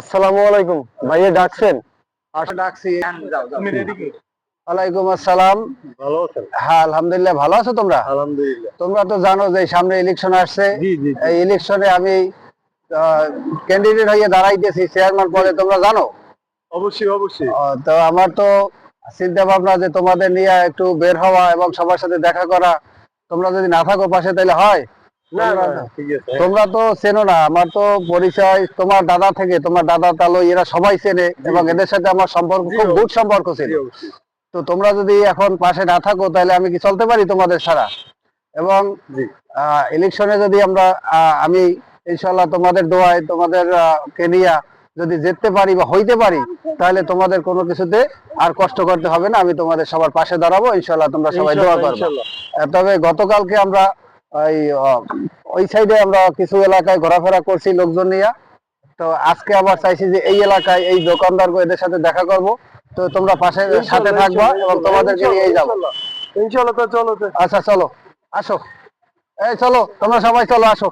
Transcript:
আসসালামু আলাইকুম, ভাইয়া ডাকছেন? ডাকছি। ওয়ালাইকুম আসসালাম। ভালো আছেন? হ্যাঁ, আলহামদুলিল্লাহ। ভালো আছো তোমরা? আলহামদুলিল্লাহ। তোমরা তো জানো যে সামনে ইলেকশন আসছে। জি জি জি এই ইলেকশনে আমি ক্যান্ডিডেট হয়ে দাঁড়াইতেছি চেয়ারম্যান পদে, তোমরা জানো। অবশ্যই অবশ্যই। তো আমার তো চিন্তা ভাবনা যে তোমাদের নিয়ে একটু বের হওয়া এবং সবার সাথে দেখা করা। তোমরা যদি না থাকো পাশে তাহলে হয়? না তোমরা না ঠিক আছে। তোমরা তো চেনো না, আমার তো পরিচয় তোমার দাদা থেকে, তোমার দাদা তালো এরা সবাই চেনে এবং জি। এদের সাথে আমার সম্পর্ক জি, খুব গুড সম্পর্ক জি ছিল। অবশ্যই। তো তোমরা যদি এখন পাশে না থাকো তাহলে আমি কি চলতে পারি তোমাদের ছাড়া? এবং জি ইলেকশনে যদি আমি ইনশাল্লাহ তোমাদের দোয়ায় তোমাদের কে নিয়া যদি জিততে পারি বা হইতে পারি, তাহলে তোমাদের কোনো কিছুতে আর কষ্ট করতে হবে না। আমি তোমাদের সবার পাশে দাঁড়াবো, ইনশাল্লাহ তোমরা সবাই দোয়া ইনশাআল্লাহ করবে। ইনশাআল্লাহ। তবে গতকালকে আমরা ওই ওই সাইডে আমরা কিছু এলাকায় ঘোরাফেরা করছি লোকজন নিয়ে। তো আজকে আবার চাইছি যে এই এলাকায় এই দোকানদার এদের সাথে দেখা করব। তো তোমরা পাশে সাথে ইনশাআল্লাহ থাকবা ইনশাআল্লাহ এবং ইনশাআল্লাহ তোমাদেরকে নিয়ে যাবো। ইনশাআল্লাহ ইনশাআল্লাহ। তো চলো তো। আচ্ছা চলো, আসো। এই চলো, তোমরা সবাই চলো, আসো।